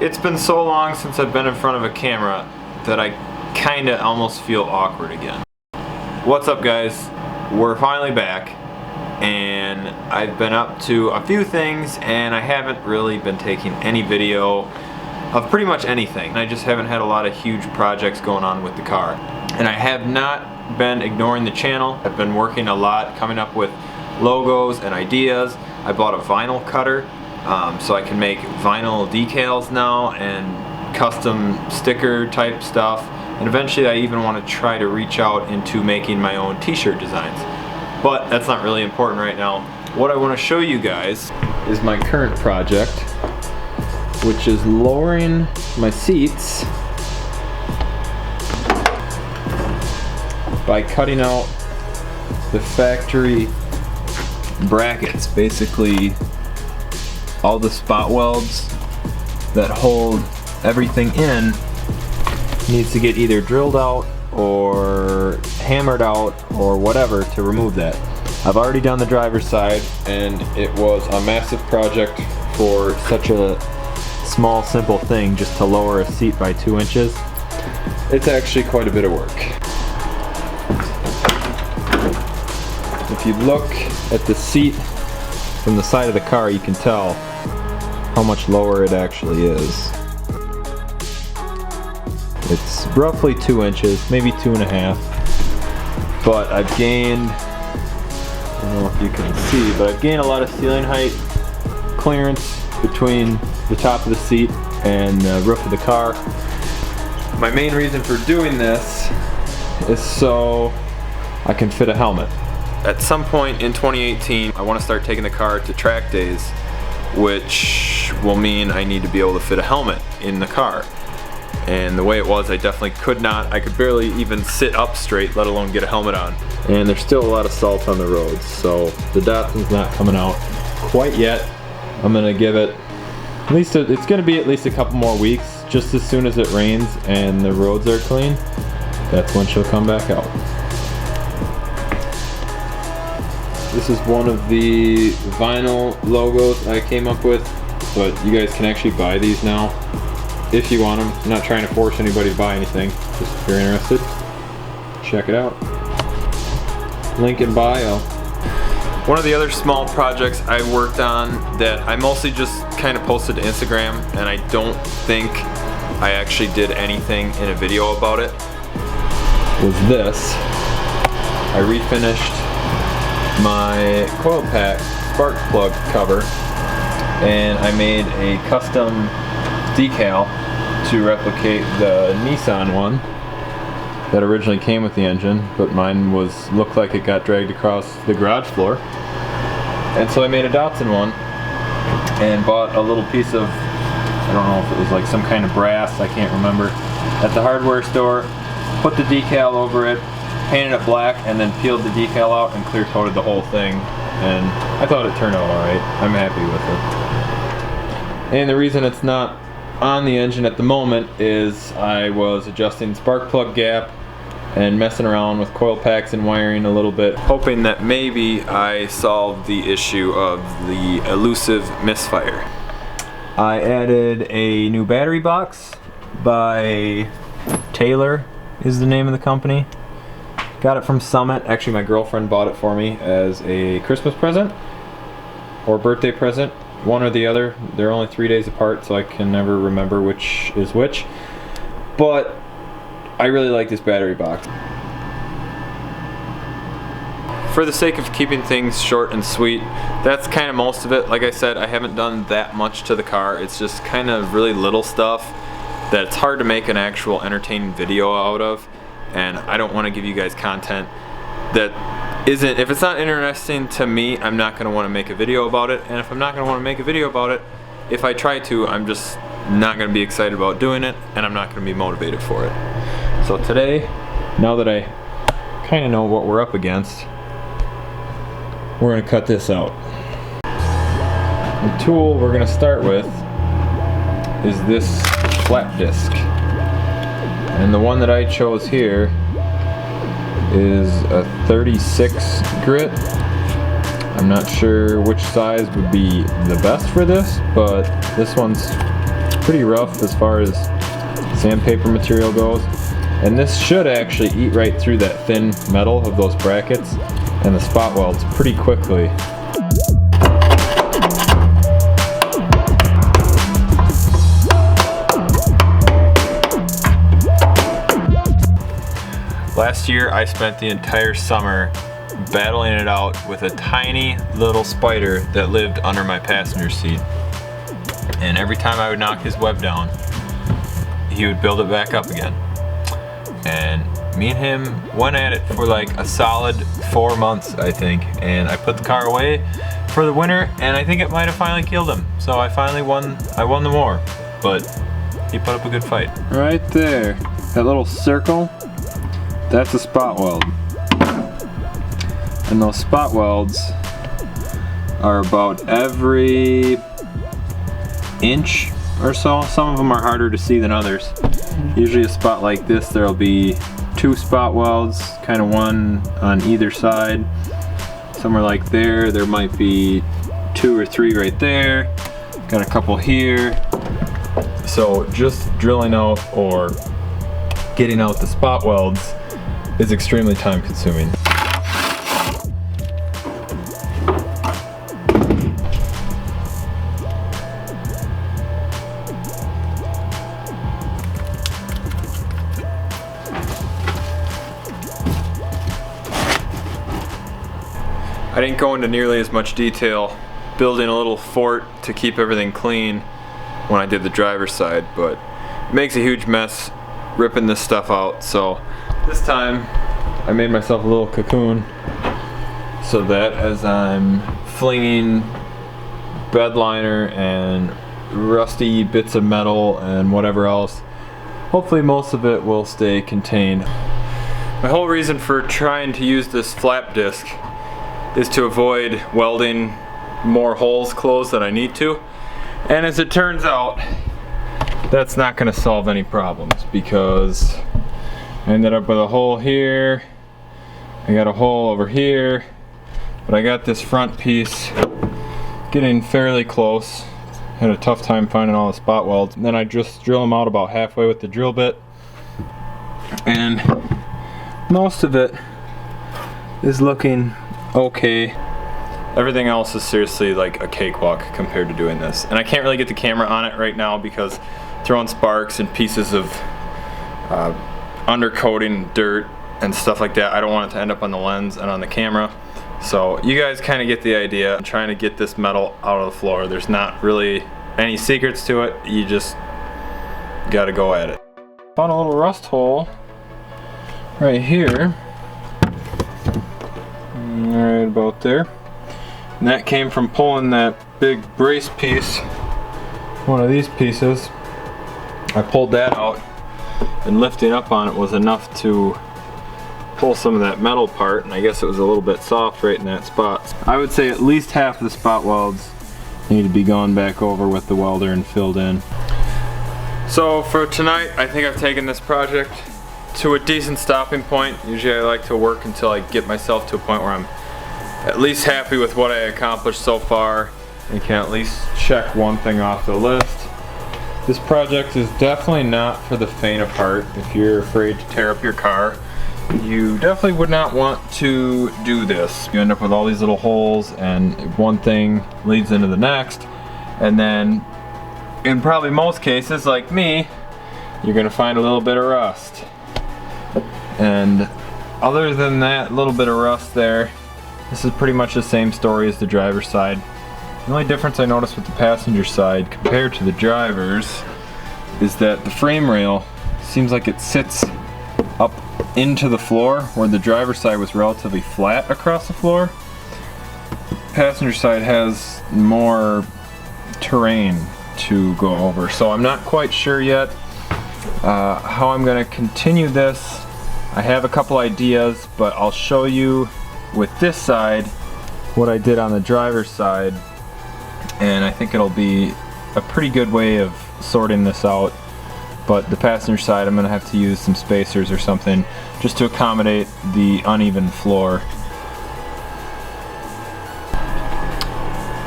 It's been so long since I've been in front of a camera that I kinda almost feel awkward again. What's up, guys? We're finally back, and I've been up to a few things, and I haven't really been taking any video of pretty much anything. I just haven't had a lot of huge projects going on with the car. And I have not been ignoring the channel. I've been working a lot, coming up with logos and ideas. I bought a vinyl cutter so I can make vinyl decals now and custom sticker type stuff. And eventually I even want to try to reach out into making my own t-shirt designs. But that's not really important right now. What I want to show you guys is my current project, which is lowering my seats by cutting out the factory brackets. Basically all the spot welds that hold everything in needs to get either drilled out or hammered out or whatever to remove that. I've already done the driver's side, and it was a massive project for such a small simple thing, just to lower a seat by 2 inches. It's actually quite a bit of work. If you look at the seat from the side of the car, you can tell how much lower it actually is. It's roughly 2 inches, maybe 2.5. But I've gained, I don't know if you can see, but I've gained a lot of ceiling height clearance between the top of the seat and the roof of the car. My main reason for doing this is so I can fit a helmet. At some point in 2018, I want to start taking the car to track days, which will mean I need to be able to fit a helmet in the car. And the way it was, I definitely could not. I could barely even sit up straight, let alone get a helmet on. And there's still a lot of salt on the roads, so the Datsun's not coming out quite yet. I'm gonna give it at least it's gonna be at least a couple more weeks. Just as soon as it rains and the roads are clean, that's when she'll come back out. This is one of the vinyl logos I came up with, but you guys can actually buy these now if you want them. I'm not trying to force anybody to buy anything, just if you're interested, check it out. Link in bio. One of the other small projects I worked on that I mostly just kind of posted to Instagram, and I don't think I actually did anything in a video about it, was this. I refinished my coil pack spark plug cover, and I made a custom decal to replicate the Nissan one that originally came with the engine, but mine looked like it got dragged across the garage floor. And so I made a Datsun one and bought a little piece of, I don't know if it was like some kind of brass, I can't remember, at the hardware store, put the decal over it, painted it black, and then peeled the decal out and clear coated the whole thing. And I thought it turned out alright. I'm happy with it. And the reason it's not on the engine at the moment is I was adjusting spark plug gap and messing around with coil packs and wiring a little bit, hoping that maybe I solved the issue of the elusive misfire. I added a new battery box by Taylor is the name of the company. Got it from Summit. Actually, my girlfriend bought it for me as a Christmas present or birthday present, one or the other. They're only 3 days apart, so I can never remember which is which. But I really like this battery box. For the sake of keeping things short and sweet, that's kind of most of it. Like I said, I haven't done that much to the car. It's just kind of really little stuff that it's hard to make an actual entertaining video out of. And I don't want to give you guys content that isn't, if it's not interesting to me, I'm not going to want to make a video about it. And if I'm not going to want to make a video about it, if I try to, I'm just not going to be excited about doing it, and I'm not going to be motivated for it. So today, now that I kind of know what we're up against, we're going to cut this out. The tool we're going to start with is this flat disc. And the one that I chose here is a 36 grit. I'm not sure which size would be the best for this, but this one's pretty rough as far as sandpaper material goes. And this should actually eat right through that thin metal of those brackets and the spot welds pretty quickly. Last year I spent the entire summer battling it out with a tiny little spider that lived under my passenger seat. And every time I would knock his web down, he would build it back up again. And me and him went at it for like a solid 4 months, I think. And I put the car away for the winter, and I think it might have finally killed him. So I finally won the war, but he put up a good fight. Right there, that little circle, that's a spot weld. And those spot welds are about every inch or so. Some of them are harder to see than others. Usually a spot like this, there'll be 2 spot welds, kind of one on either side. Somewhere like there might be 2 or 3 right there. Got a couple here. So just drilling out or getting out the spot welds is extremely time consuming. I didn't go into nearly as much detail building a little fort to keep everything clean when I did the driver's side, but it makes a huge mess ripping this stuff out. So this time I made myself a little cocoon so that as I'm flinging bed liner and rusty bits of metal and whatever else, hopefully most of it will stay contained. My whole reason for trying to use this flap disc is to avoid welding more holes closed than I need to. And as it turns out, that's not going to solve any problems, because I ended up with a hole here, I got a hole over here, but I got this front piece getting fairly close. Had a tough time finding all the spot welds, and then I just drill them out about halfway with the drill bit, and most of it is looking okay. Everything else is seriously like a cakewalk compared to doing this. And I can't really get the camera on it right now because throwing sparks and pieces of undercoating, dirt, and stuff like that, I don't want it to end up on the lens and on the camera. So you guys kind of get the idea. I'm trying to get this metal out of the floor. There's not really any secrets to it. You just gotta go at it. Found a little rust hole right here. Right about there. And that came from pulling that big brace piece, one of these pieces. I pulled that out, and lifting up on it was enough to pull some of that metal part, and I guess it was a little bit soft right in that spot. I would say at least half the spot welds need to be gone back over with the welder and filled in. So for tonight, I think I've taken this project to a decent stopping point. Usually I like to work until I get myself to a point where I'm at least happy with what I accomplished so far and can at least check one thing off the list. This project is definitely not for the faint of heart. If you're afraid to tear up your car, you definitely would not want to do this. You end up with all these little holes, and one thing leads into the next, and then in probably most cases, like me, you're gonna find a little bit of rust. And other than that little bit of rust there, this is pretty much the same story as the driver's side. The only difference I noticed with the passenger side compared to the driver's is that the frame rail seems like it sits up into the floor, where the driver's side was relatively flat across the floor. Passenger side has more terrain to go over, so I'm not quite sure yet how I'm going to continue this. I have a couple ideas, but I'll show you with this side what I did on the driver's side, and I think it'll be a pretty good way of sorting this out. But the passenger side, I'm going to have to use some spacers or something just to accommodate the uneven floor.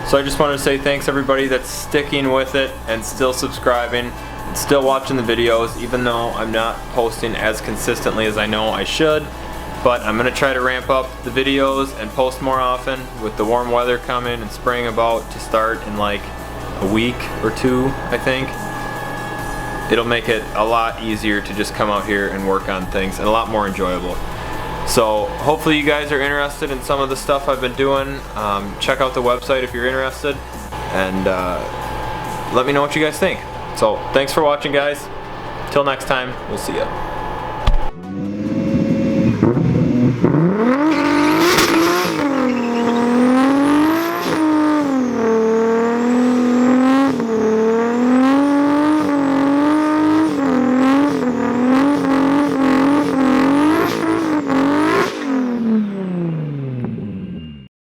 So So I just wanted to say thanks everybody that's sticking with it and still subscribing and still watching the videos, even though I'm not posting as consistently as I know I should. But I'm going to try to ramp up the videos and post more often with the warm weather coming and spring about to start in like a week or two, I think. It'll make it a lot easier to just come out here and work on things and a lot more enjoyable. So hopefully you guys are interested in some of the stuff I've been doing. Check out the website if you're interested, and let me know what you guys think. So thanks for watching, guys. Till next time, we'll see ya.